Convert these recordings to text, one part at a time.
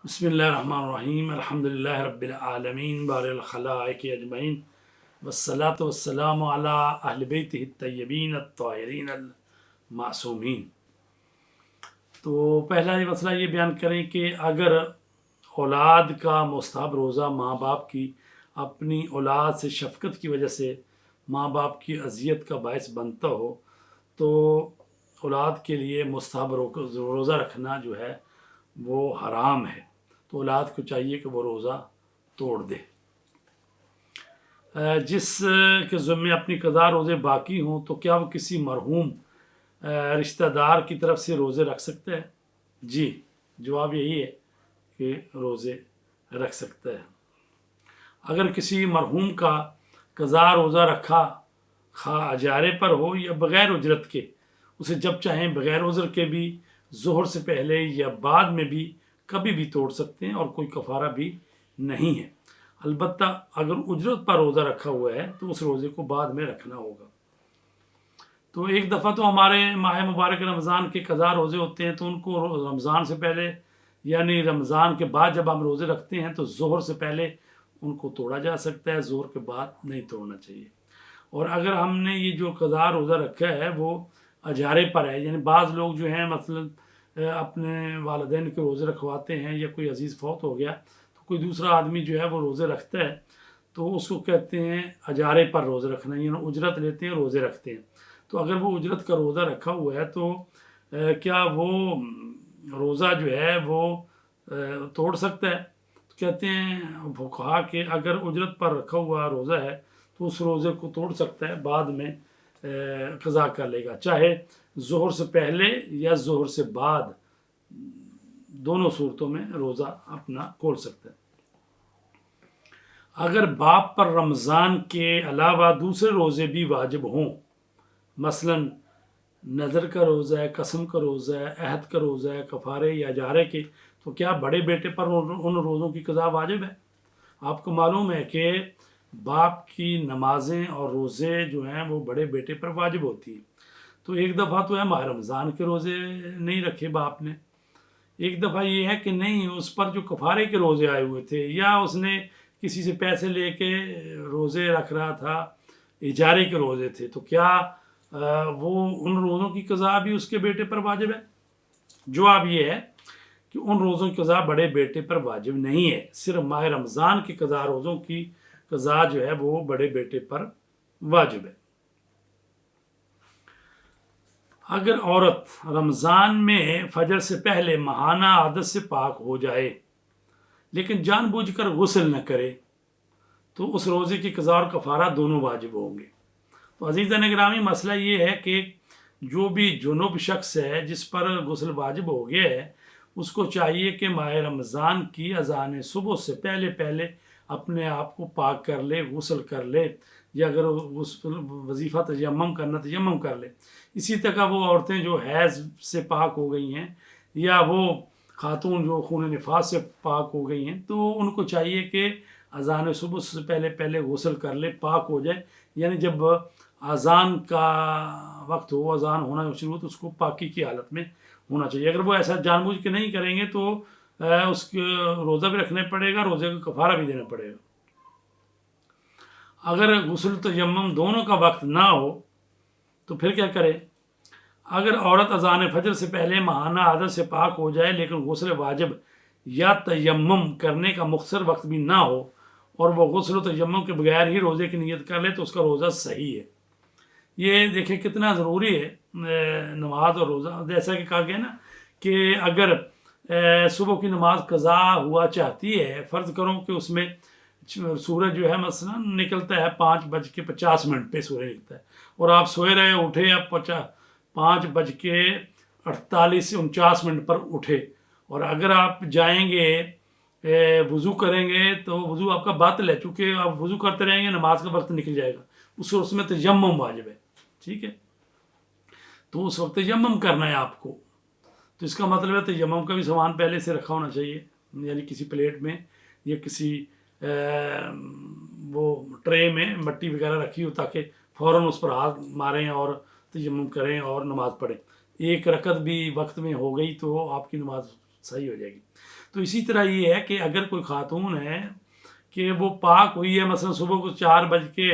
بسم اللہ الرحمن الرحیم الحمدللہ رب العالمین بارئ الخلائق اجمعین والصلاة والسلام علی اہل بیتہ الطیبین الطاہرین المعصومین۔ تو پہلا یہ مسئلہ یہ بیان کریں کہ اگر اولاد کا مستحب روزہ ماں باپ کی اپنی اولاد سے شفقت کی وجہ سے ماں باپ کی اذیت کا باعث بنتا ہو تو اولاد کے لیے مستحب روزہ رکھنا جو ہے وہ حرام ہے، تو اولاد کو چاہیے کہ وہ روزہ توڑ دے۔ جس کے ذمے اپنی قضا روزے باقی ہوں تو کیا وہ کسی مرحوم رشتہ دار کی طرف سے روزے رکھ سکتا ہے؟ جی، جواب یہی ہے کہ روزے رکھ سکتا ہے۔ اگر کسی مرحوم کا قضا روزہ رکھا خواہ اجارے پر ہو یا بغیر اجرت کے، اسے جب چاہیں بغیر عذر کے بھی ظہر سے پہلے یا بعد میں بھی کبھی بھی توڑ سکتے ہیں اور کوئی کفارہ بھی نہیں ہے۔ البتہ اگر اجرت پر روزہ رکھا ہوا ہے تو اس روزے کو بعد میں رکھنا ہوگا۔ تو ایک دفعہ تو ہمارے ماہ مبارک رمضان کے قضا روزے ہوتے ہیں، تو ان کو رمضان سے پہلے یعنی رمضان کے بعد جب ہم روزے رکھتے ہیں تو ظہر سے پہلے ان کو توڑا جا سکتا ہے، ظہر کے بعد نہیں توڑنا چاہیے۔ اور اگر ہم نے یہ جو قضا روزہ رکھا ہے وہ اجارے پر ہے، یعنی بعض لوگ جو ہیں مثلا اپنے والدین کے روزے رکھواتے ہیں یا کوئی عزیز فوت ہو گیا تو کوئی دوسرا آدمی جو ہے وہ روزے رکھتا ہے، تو اس کو کہتے ہیں اجارے پر روزے رکھنا، یعنی اجرت لیتے ہیں روزے رکھتے ہیں۔ تو اگر وہ اجرت کا روزہ رکھا ہوا ہے تو کیا وہ روزہ جو ہے وہ توڑ سکتا ہے؟ تو کہتے ہیں فقہا کہ اگر اجرت پر رکھا ہوا روزہ ہے تو اس روزے کو توڑ سکتا ہے، بعد میں قضا کر لے گا، چاہے ظہر سے پہلے یا ظہر سے بعد، دونوں صورتوں میں روزہ اپنا کھول سکتا ہے۔ اگر باپ پر رمضان کے علاوہ دوسرے روزے بھی واجب ہوں، مثلا نذر کا روزہ ہے، قسم کا روزہ ہے، عہد کا روزہ ہے، کفارے یا اجارے کے، تو کیا بڑے بیٹے پر ان روزوں کی قضا واجب ہے؟ آپ کو معلوم ہے کہ باپ کی نمازیں اور روزے جو ہیں وہ بڑے بیٹے پر واجب ہوتی ہیں۔ تو ایک دفعہ تو ہے ماہ رمضان کے روزے نہیں رکھے باپ نے، ایک دفعہ یہ ہے کہ نہیں اس پر جو کفارے کے روزے آئے ہوئے تھے یا اس نے کسی سے پیسے لے کے روزے رکھ رہا تھا، اجارے کے روزے تھے، تو کیا وہ ان روزوں کی قضا بھی اس کے بیٹے پر واجب ہے؟ جواب یہ ہے کہ ان روزوں کی قضا بڑے بیٹے پر واجب نہیں ہے، صرف ماہ رمضان کی قضا روزوں کی قضا جو ہے وہ بڑے بیٹے پر واجب ہے۔ اگر عورت رمضان میں فجر سے پہلے ماہانہ عادت سے پاک ہو جائے لیکن جان بوجھ کر غسل نہ کرے تو اس روزے کی قضا اور کفارہ دونوں واجب ہوں گے۔ تو عزیزان گرامی، مسئلہ یہ ہے کہ جو بھی جنوب شخص ہے جس پر غسل واجب ہو گیا ہے، اس کو چاہیے کہ ماہ رمضان کی اذان صبح سے پہلے اپنے آپ کو پاک کر لے، غسل کر لے، یا اگر وظیفہ تیمم کرنا تیمم کر لے۔ اسی طرح وہ عورتیں جو حیض سے پاک ہو گئی ہیں یا وہ خاتون جو خون نفاس سے پاک ہو گئی ہیں، تو ان کو چاہیے کہ اذان صبح سے پہلے غسل کر لے، پاک ہو جائے، یعنی جب اذان کا وقت ہو، اذان ہونا شروع ہو تو اس کو پاکی کی حالت میں ہونا چاہیے۔ اگر وہ ایسا جان بوجھ کے نہیں کریں گے تو اس کے روزہ بھی رکھنا پڑے گا، روزے کا کفارہ بھی دینا پڑے گا۔ اگر غسل تیمم دونوں کا وقت نہ ہو تو پھر کیا کرے؟ اگر عورت اذان فجر سے پہلے ماہانہ عادت سے پاک ہو جائے لیکن غسل واجب یا تیمم کرنے کا مختصر وقت بھی نہ ہو اور وہ غسل و تیمم کے بغیر ہی روزے کی نیت کر لے تو اس کا روزہ صحیح ہے۔ یہ دیکھیں کتنا ضروری ہے نماز اور روزہ۔ جیسا کہ کہا گیا نا کہ اگر صبح کی نماز قضا ہوا چاہتی ہے، فرض کرو کہ اس میں سورج جو ہے مثلا نکلتا ہے 5:50 پہ سورج نکلتا ہے اور آپ سوئے رہے، اٹھے اب 5:48 پر اٹھے، اور اگر آپ جائیں گے وضو کریں گے تو وضو آپ کا باطل ہے، چونکہ آپ وضو کرتے رہیں گے نماز کا وقت نکل جائے گا، اس میں تیمم واجب ہے، ٹھیک ہے؟ تو اس وقت تیمم کرنا ہے آپ کو، تو اس کا مطلب ہے تیمم کا بھی سامان پہلے سے رکھا ہونا چاہیے، یعنی کسی پلیٹ میں یا کسی وہ ٹرے میں مٹی وغیرہ رکھی ہو تاکہ فوراً اس پر ہاتھ ماریں اور تیمم کریں اور نماز پڑھیں۔ ایک رکعت بھی وقت میں ہو گئی تو آپ کی نماز صحیح ہو جائے گی۔ تو اسی طرح یہ ہے کہ اگر کوئی خاتون ہے کہ وہ پاک ہوئی ہے، مثلا صبح کو 4 بج کے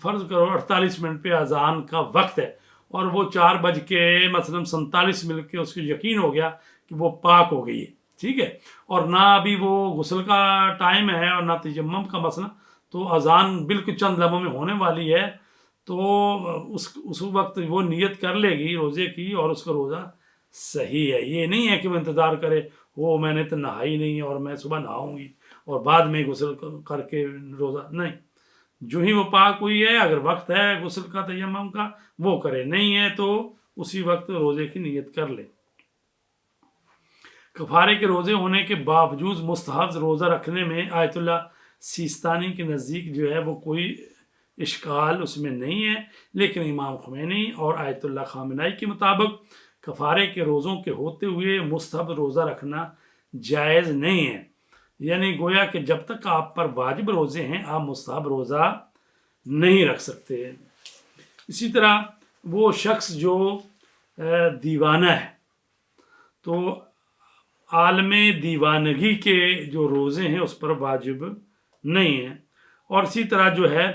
فرض کرو 48 منٹ پہ اذان کا وقت ہے، اور وہ 4 بج کے مثلا 47 منٹ کے اس کو یقین ہو گیا کہ وہ پاک ہو گئی ہے، ٹھیک ہے، اور نہ ابھی وہ غسل کا ٹائم ہے اور نہ تیمم کا مسئلہ، تو اذان بالکل چند لمحوں میں ہونے والی ہے، تو اس وقت وہ نیت کر لے گی روزے کی اور اس کا روزہ صحیح ہے۔ یہ نہیں ہے کہ وہ انتظار کرے، وہ میں نے تو نہائی نہیں ہے اور میں صبح نہاؤں گی اور بعد میں غسل کر کے روزہ، نہیں، جو ہی وہ پاک ہوئی ہے، اگر وقت ہے غسل کا تیمم کا وہ کرے، نہیں ہے تو اسی وقت روزے کی نیت کر لے۔ کفارے کے روزے ہونے کے باوجود مستحب روزہ رکھنے میں آیت اللہ سیستانی کے نزدیک جو ہے وہ کوئی اشکال اس میں نہیں ہے، لیکن امام خمینی اور آیت اللہ خامنائی کے مطابق کفارے کے روزوں کے ہوتے ہوئے مستحب روزہ رکھنا جائز نہیں ہے، یعنی گویا کہ جب تک آپ پر واجب روزے ہیں آپ مستحب روزہ نہیں رکھ سکتے۔ اسی طرح وہ شخص جو دیوانہ ہے تو عالم دیوانگی کے جو روزے ہیں اس پر واجب نہیں ہیں، اور اسی طرح جو ہے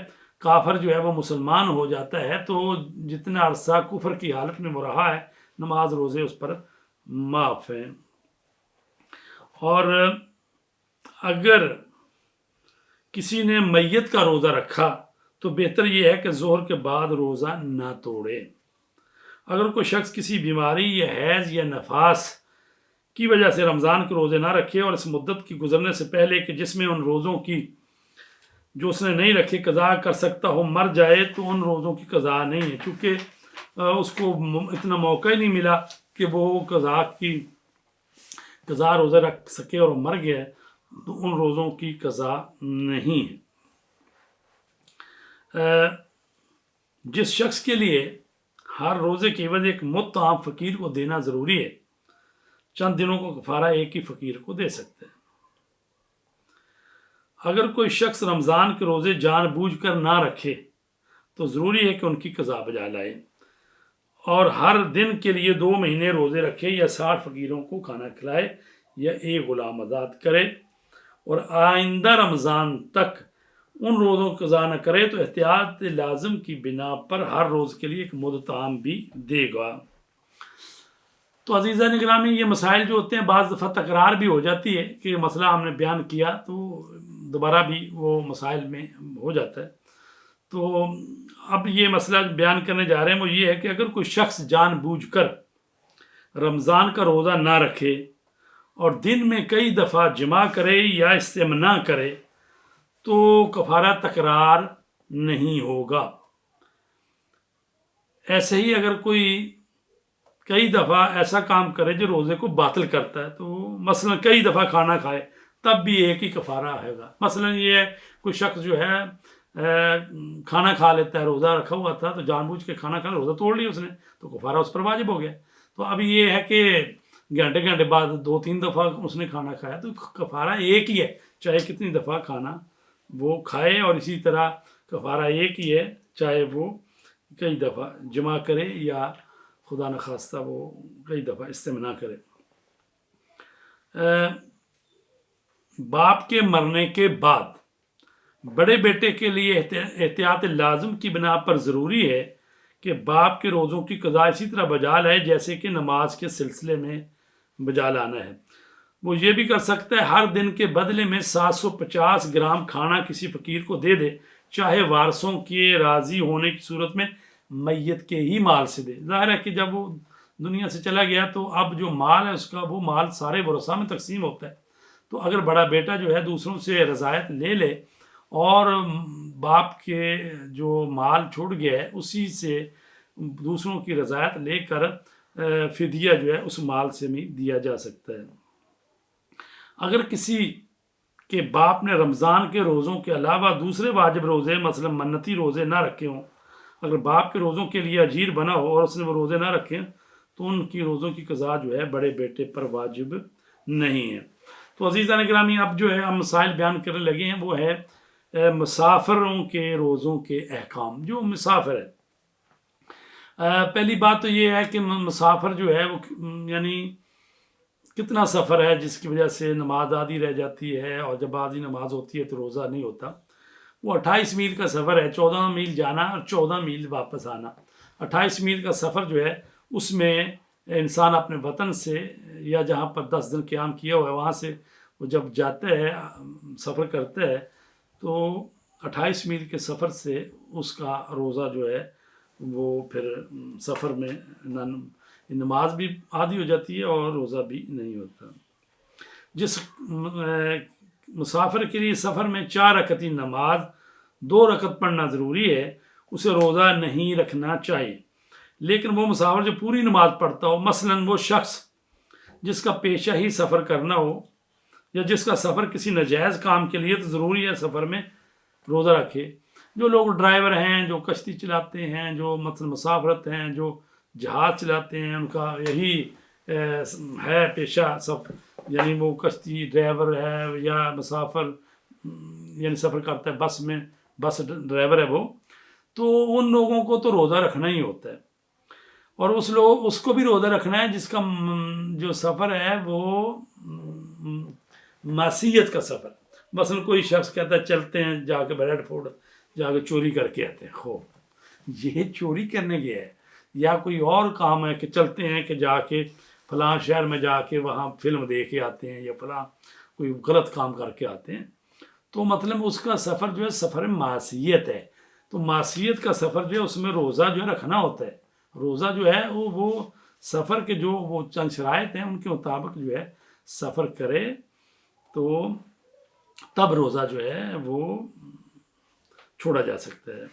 کافر جو ہے وہ مسلمان ہو جاتا ہے تو جتنا عرصہ کفر کی حالت میں وہ رہا ہے نماز روزے اس پر معاف ہیں۔ اور اگر کسی نے میت کا روزہ رکھا تو بہتر یہ ہے کہ ظہر کے بعد روزہ نہ توڑے۔ اگر کوئی شخص کسی بیماری یا حیض یا نفاس کی وجہ سے رمضان کے روزے نہ رکھے اور اس مدت کی گزرنے سے پہلے کہ جس میں ان روزوں کی جو اس نے نہیں رکھے قضا کر سکتا ہو مر جائے تو ان روزوں کی قضا نہیں ہے، چونکہ اس کو اتنا موقع ہی نہیں ملا کہ وہ قضا روزہ رکھ سکے اور مر گیا تو ان روزوں کی قضا نہیں ہے۔ جس شخص کے لیے ہر روزے کے عوض ایک مد عام فقیر کو دینا ضروری ہے، چند دنوں کو کفارہ ایک ہی فقیر کو دے سکتے ہیں۔ اگر کوئی شخص رمضان کے روزے جان بوجھ کر نہ رکھے تو ضروری ہے کہ ان کی قضا بجا لائے، اور ہر دن کے لیے 2 مہینے روزے رکھے یا 60 فقیروں کو کھانا کھلائے یا ایک غلام آزاد کرے، اور آئندہ رمضان تک ان روزوں کو قضا نہ کرے تو احتیاط لازم کی بنا پر ہر روز کے لیے ایک مد طعام بھی دے گا۔ تو عزیزان گرامی، یہ مسائل جو ہوتے ہیں بعض دفعہ تکرار بھی ہو جاتی ہے کہ مسئلہ ہم نے بیان کیا تو دوبارہ بھی وہ مسائل میں ہو جاتا ہے۔ تو اب یہ مسئلہ بیان کرنے جا رہے ہیں وہ یہ ہے کہ اگر کوئی شخص جان بوجھ کر رمضان کا روزہ نہ رکھے اور دن میں کئی دفعہ جماع کرے یا استمنا کرے تو کفارہ تکرار نہیں ہوگا۔ ایسے ہی اگر کوئی کئی دفعہ ایسا کام کرے جو روزے کو باطل کرتا ہے تو مثلا کئی دفعہ کھانا کھائے تب بھی ایک ہی کفارہ آئے گا۔ مثلا یہ ہے کوئی شخص جو ہے کھانا کھا لیتا ہے، روزہ رکھا ہوا تھا تو جان بوجھ کے کھانا کھا روزہ توڑ لیا اس نے تو کفارہ اس پر واجب ہو گیا۔ تو اب یہ ہے کہ گھنٹے بعد 2-3 دفعہ اس نے کھانا کھایا تو کفارہ ایک ہی ہے، چاہے کتنی دفعہ کھانا وہ کھائے، اور اسی طرح کفارہ ایک ہی ہے چاہے وہ کئی دفعہ جمع کرے یا خدا نخواستہ وہ کئی دفعہ استمنا کرے۔ باپ کے مرنے کے بعد بڑے بیٹے کے لیے احتیاط لازم کی بنا پر ضروری ہے کہ باپ کے روزوں کی قضا اسی طرح بجا لائے جیسے کہ نماز کے سلسلے میں بجا لانا ہے۔ وہ یہ بھی کر سکتا ہے ہر دن کے بدلے میں 750 گرام کھانا کسی فقیر کو دے دے، چاہے وارثوں کے راضی ہونے کی صورت میں میت کے ہی مال سے دے۔ ظاہر ہے کہ جب وہ دنیا سے چلا گیا تو اب جو مال ہے اس کا وہ مال سارے ورثاء میں تقسیم ہوتا ہے، تو اگر بڑا بیٹا جو ہے دوسروں سے رضایت لے لے اور باپ کے جو مال چھوڑ گیا ہے اسی سے دوسروں کی رضایت لے کر فدیہ جو ہے اس مال سے بھی دیا جا سکتا ہے۔ اگر کسی کے باپ نے رمضان کے روزوں کے علاوہ دوسرے واجب روزے مثلا منتی روزے نہ رکھے ہوں، اگر باپ کے روزوں کے لیے اجیر بنا ہو اور اس نے وہ روزے نہ رکھے تو ان کی روزوں کی قضا جو ہے بڑے بیٹے پر واجب نہیں ہے۔ تو عزیزان گرامی، اب جو ہے ہم مسائل بیان کرنے لگے ہیں وہ ہے مسافروں کے روزوں کے احکام۔ جو مسافر ہے، پہلی بات تو یہ ہے کہ مسافر جو ہے وہ یعنی کتنا سفر ہے جس کی وجہ سے نماز آدھی رہ جاتی ہے، اور جب آدھی نماز ہوتی ہے تو روزہ نہیں ہوتا. وہ 28 میل کا سفر ہے، 14 میل جانا اور 14 میل واپس آنا. 28 میل کا سفر جو ہے اس میں انسان اپنے وطن سے یا جہاں پر 10 دن قیام کیا ہوا ہے وہاں سے وہ جب جاتے ہیں سفر کرتے ہیں تو 28 میل کے سفر سے اس کا روزہ جو ہے وہ پھر سفر میں نماز بھی آدھی ہو جاتی ہے اور روزہ بھی نہیں ہوتا. جس مسافر کے لیے سفر میں 4 رکعتی نماز 2 رکعت پڑھنا ضروری ہے اسے روزہ نہیں رکھنا چاہیے. لیکن وہ مسافر جو پوری نماز پڑھتا ہو، مثلاً وہ شخص جس کا پیشہ ہی سفر کرنا ہو یا جس کا سفر کسی ناجائز کام کے لیے تو ضروری ہے سفر میں روزہ رکھے. جو لوگ ڈرائیور ہیں، جو کشتی چلاتے ہیں، جو مثلا مسافرت ہیں، جو جہاز چلاتے ہیں، ان کا یہی ہے پیشہ سب، یعنی وہ کشتی ڈرائیور ہے یا مسافر یعنی سفر کرتا ہے بس میں، بس ڈرائیور ہے وہ، تو ان لوگوں کو تو روزہ رکھنا ہی ہوتا ہے. اور اس کو بھی روزہ رکھنا ہے جس کا جو سفر ہے وہ معصیت کا سفر. مثلا کوئی شخص کہتا ہے چلتے ہیں جا کے بریڈ فورڈ جا کے چوری کر کے آتے ہیں، یہ چوری کرنے گیا ہے، یا کوئی اور کام ہے کہ چلتے ہیں کہ جا کے فلاں شہر میں جا کے وہاں فلم دیکھ کے آتے ہیں یا فلاں کوئی غلط کام کر کے آتے ہیں، تو مطلب اس کا سفر جو ہے سفر معصیت ہے. تو معصیت کا سفر جو ہے اس میں روزہ جو ہے رکھنا ہوتا ہے. روزہ جو ہے وہ سفر کے جو وہ چند شرائط ہیں ان کے مطابق جو ہے سفر کرے تو تب روزہ جو ہے وہ چھوڑا جا سکتا ہے.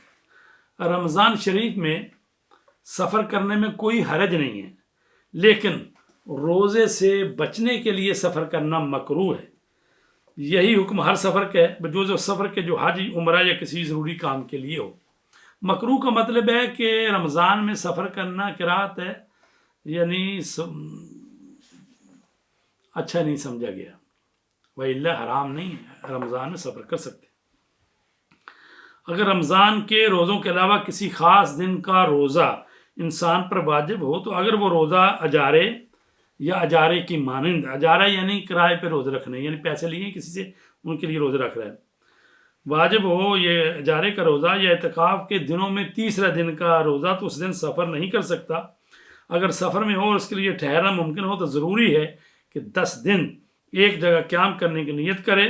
رمضان شریف میں سفر کرنے میں کوئی حرج نہیں ہے، لیکن روزے سے بچنے کے لیے سفر کرنا مکروہ ہے. یہی حکم ہر سفر کا ہے، جو سفر کے جو حج عمرہ یا کسی ضروری کام کے لیے ہو. مکروہ کا مطلب ہے کہ رمضان میں سفر کرنا کراہت ہے، یعنی اچھا نہیں سمجھا گیا، وَإِلَّا حرام نہیں ہے، رمضان میں سفر کر سکتے. اگر رمضان کے روزوں کے علاوہ کسی خاص دن کا روزہ انسان پر واجب ہو تو اگر وہ روزہ اجارے یا اجارے کی مانند، اجارہ یعنی کرائے پہ روزہ رکھنا، یعنی پیسے لیے کسی سے ان کے لیے روزہ رکھ رہا ہے، واجب ہو یہ اجارے کا روزہ یا اعتکاف کے دنوں میں تیسرا دن کا روزہ تو اس دن سفر نہیں کر سکتا. اگر سفر میں ہو اور اس کے لیے ٹھہرنا ممکن ہو تو ضروری ہے کہ 10 دن ایک جگہ قیام کرنے کی نیت کرے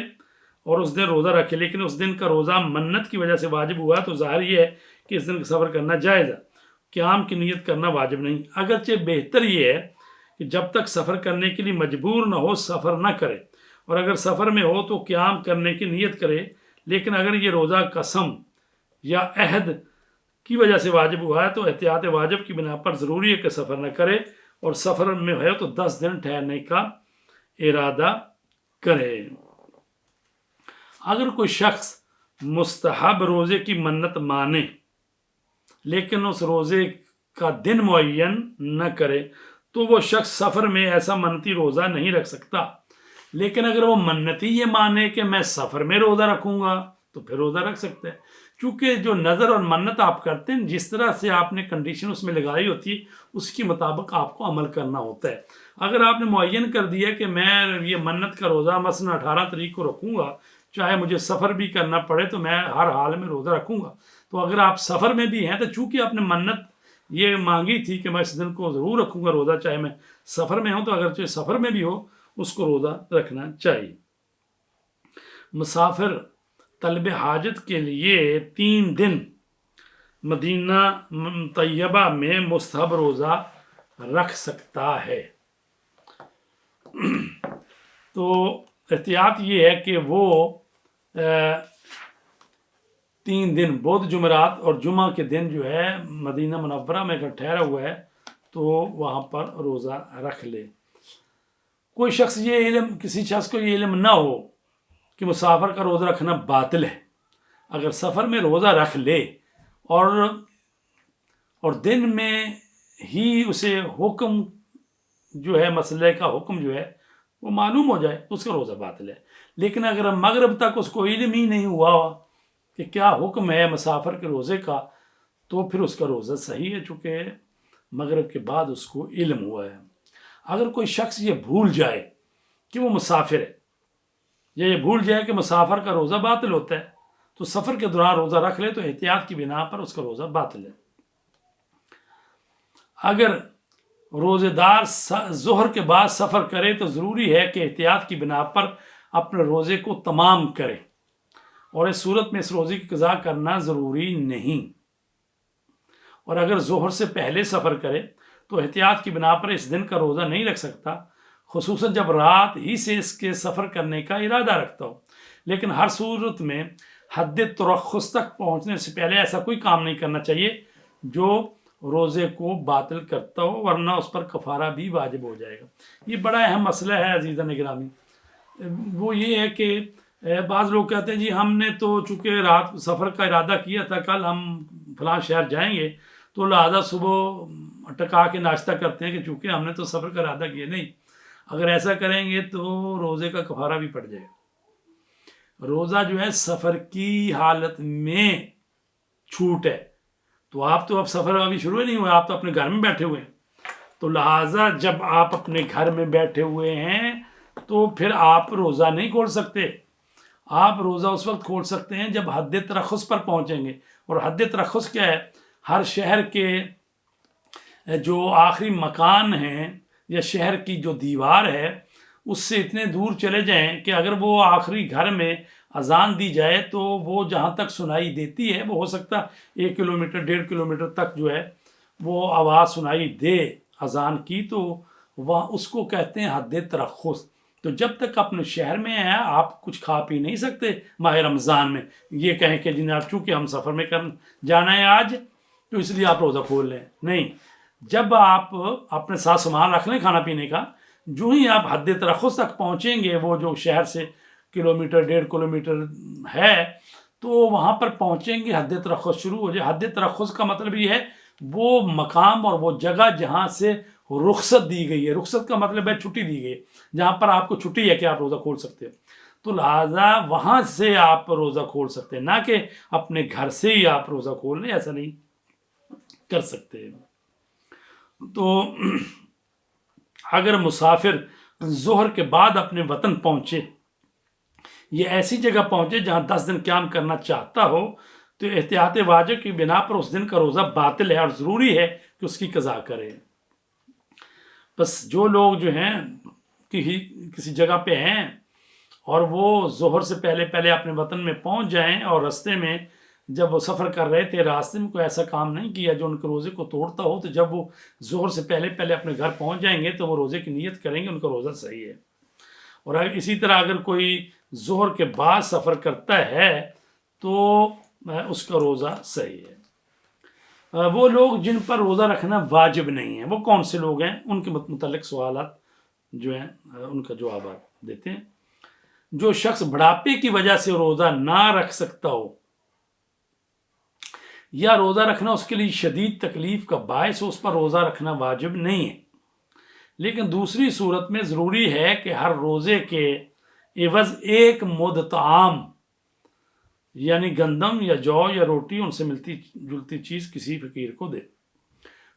اور اس دن روزہ رکھے. لیکن اس دن کا روزہ منت کی وجہ سے واجب ہوا تو ظاہر یہ ہے کہ اس دن کا سفر کرنا جائز ہے، قیام کی نیت کرنا واجب نہیں. اگرچہ بہتر یہ ہے کہ جب تک سفر کرنے کے لیے مجبور نہ ہو سفر نہ کرے، اور اگر سفر میں ہو تو قیام کرنے کی نیت کرے. لیکن اگر یہ روزہ قسم یا عہد کی وجہ سے واجب ہوا ہے تو احتیاط واجب کی بنا پر ضروری ہے کہ سفر نہ کرے، اور سفر میں ہے تو 10 دن ٹھہرنے کا ارادہ کرے. اگر کوئی شخص مستحب روزے کی منت مانے لیکن اس روزے کا دن معین نہ کرے تو وہ شخص سفر میں ایسا منتی روزہ نہیں رکھ سکتا. لیکن اگر وہ منتی یہ مانے کہ میں سفر میں روزہ رکھوں گا تو پھر روزہ رکھ سکتا ہے. چونکہ جو نظر اور منت آپ کرتے ہیں جس طرح سے آپ نے کنڈیشن اس میں لگائی ہوتی ہے اس کے مطابق آپ کو عمل کرنا ہوتا ہے. اگر آپ نے معین کر دیا کہ میں یہ منت کا روزہ مثلا 18 تاریخ کو رکھوں گا، چاہے مجھے سفر بھی کرنا پڑے تو میں ہر حال میں روزہ رکھوں گا، تو اگر آپ سفر میں بھی ہیں تو چونکہ آپ نے منت یہ مانگی تھی کہ میں اس دن کو ضرور رکھوں گا روزہ، چاہے میں سفر میں ہوں، تو اگرچہ سفر میں بھی ہو اس کو روزہ رکھنا چاہیے. مسافر طلب حاجت کے لیے 3 دن مدینہ طیبہ میں مستحب روزہ رکھ سکتا ہے. تو احتیاط یہ ہے کہ وہ 3 دن بدھ جمعرات اور جمعہ کے دن جو ہے مدینہ منورہ میں اگر ٹھہرا ہوا ہے تو وہاں پر روزہ رکھ لے. کوئی شخص کسی شخص کو یہ علم نہ ہو کہ مسافر کا روزہ رکھنا باطل ہے، اگر سفر میں روزہ رکھ لے اور دن میں ہی اسے حکم جو ہے مسئلے کا حکم جو ہے وہ معلوم ہو جائے تو اس کا روزہ باطل ہے. لیکن اگر مغرب تک اس کو علم ہی نہیں ہوا کہ کیا حکم ہے مسافر کے روزے کا تو پھر اس کا روزہ صحیح ہے، چونکہ مغرب کے بعد اس کو علم ہوا ہے. اگر کوئی شخص یہ بھول جائے کہ وہ مسافر ہے، یا یہ بھول جائے کہ مسافر کا روزہ باطل ہوتا ہے، تو سفر کے دوران روزہ رکھ لے تو احتیاط کی بنا پر اس کا روزہ باطل ہے۔ اگر روزے دار ظہر کے بعد سفر کرے تو ضروری ہے کہ احتیاط کی بنا پر اپنے روزے کو تمام کرے، اور اس صورت میں اس روزے کی قضا کرنا ضروری نہیں۔ اور اگر ظہر سے پہلے سفر کرے تو احتیاط کی بنا پر اس دن کا روزہ نہیں رکھ سکتا، خصوصاً جب رات ہی سے اس کے سفر کرنے کا ارادہ رکھتا ہو۔ لیکن ہر صورت میں حد ترخص تک پہنچنے سے پہلے ایسا کوئی کام نہیں کرنا چاہیے جو روزے کو باطل کرتا ہو، ورنہ اس پر کفارہ بھی واجب ہو جائے گا۔ یہ بڑا اہم مسئلہ ہے عزیزان گرامی۔ وہ یہ ہے کہ بعض لوگ کہتے ہیں جی ہم نے تو چونکہ رات سفر کا ارادہ کیا تھا، کل ہم فلاں شہر جائیں گے، تو لہٰذا صبح ٹکا کے ناشتہ کرتے ہیں کہ چونکہ ہم نے تو سفر کا ارادہ کیا نہیں۔ اگر ایسا کریں گے تو روزے کا کفارہ بھی پڑ جائے گا۔ روزہ جو ہے سفر کی حالت میں چھوٹ ہے، تو آپ تو اب سفر ابھی شروع ہی نہیں ہوا، آپ تو اپنے گھر میں بیٹھے ہوئے ہیں، تو لہٰذا جب آپ اپنے گھر میں بیٹھے ہوئے ہیں تو پھر آپ روزہ نہیں کھول سکتے۔ آپ روزہ اس وقت کھول سکتے ہیں جب حد ترخص پر پہنچیں گے۔ اور حد ترخص کیا ہے؟ ہر شہر کے جو آخری مکان ہیں یا شہر کی جو دیوار ہے اس سے اتنے دور چلے جائیں کہ اگر وہ آخری گھر میں اذان دی جائے تو وہ جہاں تک سنائی دیتی ہے، وہ ہو سکتا 1 کلومیٹر 1.5 کلومیٹر تک جو ہے وہ آواز سنائی دے اذان کی، تو وہاں اس کو کہتے ہیں حد ترخص۔ تو جب تک اپنے شہر میں ہیں آپ کچھ کھا پی نہیں سکتے ماہ رمضان میں، یہ کہیں کہ جناب چونکہ ہم سفر میں جانا ہے آج تو اس لیے آپ روزہ کھول لیں، نہیں۔ جب آپ اپنے ساتھ سامان رکھ لیں کھانا پینے کا، جو ہی آپ حد ترخص تک پہنچیں گے، وہ جو شہر سے 1 کلومیٹر 1.5 کلومیٹر ہے، تو وہاں پر پہنچیں گے حد ترخص شروع ہو جائے۔ حد ترخص کا مطلب یہ ہے وہ مقام اور وہ جگہ جہاں سے رخصت دی گئی ہے۔ رخصت کا مطلب ہے چھٹی دی گئی، جہاں پر آپ کو چھٹی ہے کہ آپ روزہ کھول سکتے ہیں، تو لہٰذا وہاں سے آپ روزہ کھول سکتے ہیں، نہ کہ اپنے گھر سے ہی آپ روزہ کھول لیں، ایسا نہیں کر سکتے۔ تو اگر مسافر ظہر کے بعد اپنے وطن پہنچے یا ایسی جگہ پہنچے جہاں 10 دن قیام کرنا چاہتا ہو تو احتیاط واجب کی بنا پر اس دن کا روزہ باطل ہے اور ضروری ہے کہ اس کی قضا کرے۔ بس جو لوگ جو ہیں کسی جگہ پہ ہیں اور وہ ظہر سے پہلے اپنے وطن میں پہنچ جائیں اور راستے میں جب وہ سفر کر رہے تھے راستے میں کوئی ایسا کام نہیں کیا جو ان کے روزے کو توڑتا ہو، تو جب وہ ظہر سے پہلے اپنے گھر پہنچ جائیں گے تو وہ روزے کی نیت کریں گے، ان کا روزہ صحیح ہے۔ اور اسی طرح اگر کوئی ظہر کے بعد سفر کرتا ہے تو اس کا روزہ صحیح ہے۔ وہ لوگ جن پر روزہ رکھنا واجب نہیں ہے وہ کون سے لوگ ہیں؟ ان کے متعلق سوالات جو ہیں ان کا جوابات دیتے ہیں۔ جو شخص بڑھاپے کی وجہ سے روزہ نہ رکھ سکتا ہو یا روزہ رکھنا اس کے لیے شدید تکلیف کا باعث ہو، اس پر روزہ رکھنا واجب نہیں ہے، لیکن دوسری صورت میں ضروری ہے کہ ہر روزے کے عوض ایک مد طعام یعنی گندم یا جو یا روٹی ان سے ملتی جلتی چیز کسی فقیر کو دے۔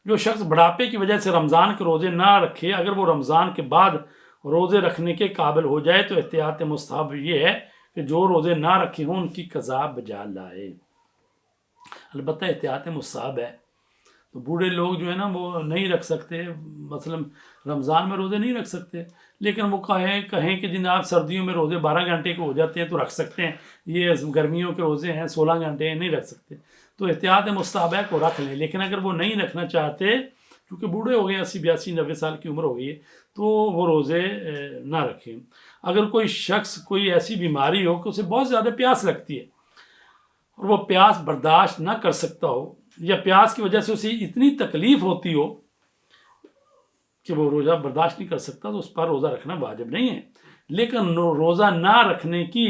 جو شخص بڑھاپے کی وجہ سے رمضان کے روزے نہ رکھے، اگر وہ رمضان کے بعد روزے رکھنے کے قابل ہو جائے تو احتیاط مستحب یہ ہے کہ جو روزے نہ رکھے ہوں ان کی قضا بجا لائے۔ البتہ احتیاط مستحب ہے، تو بوڑھے لوگ جو ہے نا وہ نہیں رکھ سکتے، مثلا رمضان میں روزے نہیں رکھ سکتے، لیکن وہ کہیں کہ جناب سردیوں میں روزے 12 گھنٹے کے ہو جاتے ہیں تو رکھ سکتے ہیں، یہ گرمیوں کے روزے ہیں 16 گھنٹے نہیں رکھ سکتے، تو احتیاط مستحب ہے کو رکھ لیں۔ لیکن اگر وہ نہیں رکھنا چاہتے کیونکہ بوڑھے ہو گئے 80 82 90 سال کی عمر ہو گئی ہے تو وہ روزے نہ رکھیں۔ اگر کوئی شخص کوئی ایسی بیماری ہو کہ اسے بہت زیادہ پیاس لگتی ہے اور وہ پیاس برداشت نہ کر سکتا ہو یا پیاس کی وجہ سے اسے اتنی تکلیف ہوتی ہو کہ وہ روزہ برداشت نہیں کر سکتا تو اس پر روزہ رکھنا واجب نہیں ہے، لیکن روزہ نہ رکھنے کی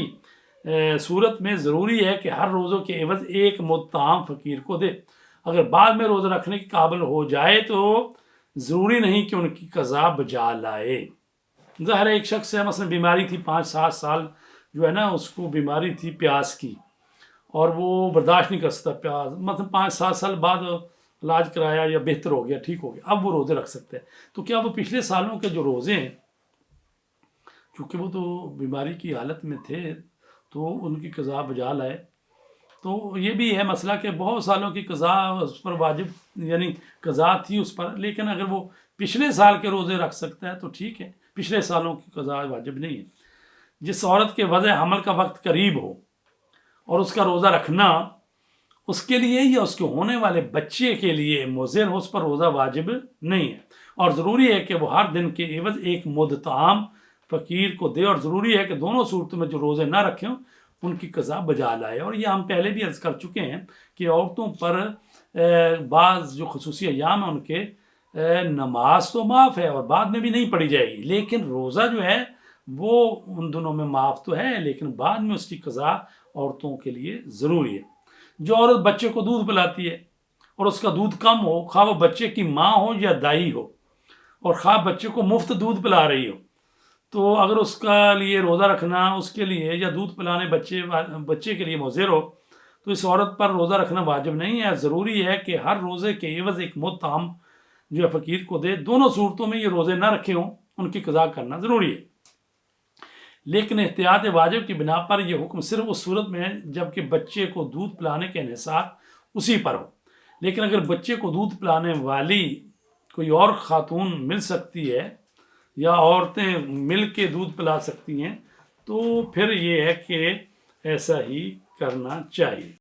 صورت میں ضروری ہے کہ ہر روزوں کے عوض ایک مد طعام فقیر کو دے۔ اگر بعد میں روزہ رکھنے کے قابل ہو جائے تو ضروری نہیں کہ ان کی قضا بجا لائے۔ ظاہر ایک شخص ہے مثلا بیماری تھی 5-7 سال جو ہے نا اس کو بیماری تھی پیاس کی اور وہ برداشت نہیں کر سکتا پیاس، مثلا 5-7 سال بعد علاج کرایا یا بہتر ہو گیا، ٹھیک ہو گیا، اب وہ روزے رکھ سکتے ہیں۔ تو کیا وہ پچھلے سالوں کے جو روزے ہیں، چونکہ وہ تو بیماری کی حالت میں تھے تو ان کی قضا بجا لائے، تو یہ بھی ہے مسئلہ کہ بہت سالوں کی قضا اس پر واجب، یعنی قضا تھی اس پر، لیکن اگر وہ پچھلے سال کے روزے رکھ سکتا ہے تو ٹھیک ہے، پچھلے سالوں کی قضا واجب نہیں ہے۔ جس عورت کے وضع حمل کا وقت قریب ہو اور اس کا روزہ رکھنا اس کے لیے یا اس کے ہونے والے بچے کے لیے مضر ہو، اس پر روزہ واجب نہیں ہے، اور ضروری ہے کہ وہ ہر دن کے عوض ایک مد طعام فقیر کو دے، اور ضروری ہے کہ دونوں صورتوں میں جو روزے نہ رکھیں ان کی قضا بجا لائے۔ اور یہ ہم پہلے بھی عرض کر چکے ہیں کہ عورتوں پر بعض جو خصوصی ایام ہیں ان کے نماز تو معاف ہے اور بعد میں بھی نہیں پڑھی جائے گی، لیکن روزہ جو ہے وہ ان دنوں میں معاف تو ہے، لیکن بعد میں اس کی قضا عورتوں کے لیے ضروری ہے۔ جو عورت بچے کو دودھ پلاتی ہے اور اس کا دودھ کم ہو، خواہ وہ بچے کی ماں ہو یا دائی ہو، اور خواہ بچے کو مفت دودھ پلا رہی ہو، تو اگر اس کا لیے روزہ رکھنا اس کے لیے یا دودھ پلانے بچے کے لیے مضر ہو تو اس عورت پر روزہ رکھنا واجب نہیں ہے۔ ضروری ہے کہ ہر روزے کے عوض ایک مد طعام جو ہے فقیر کو دے۔ دونوں صورتوں میں یہ روزے نہ رکھے ہوں ان کی قضا کرنا ضروری ہے، لیکن احتیاط واجب کی بنا پر یہ حکم صرف اس صورت میں ہے جب کہ بچے کو دودھ پلانے کے انحصار اسی پر ہو۔ لیکن اگر بچے کو دودھ پلانے والی کوئی اور خاتون مل سکتی ہے یا عورتیں مل کے دودھ پلا سکتی ہیں تو پھر یہ ہے کہ ایسا ہی کرنا چاہیے۔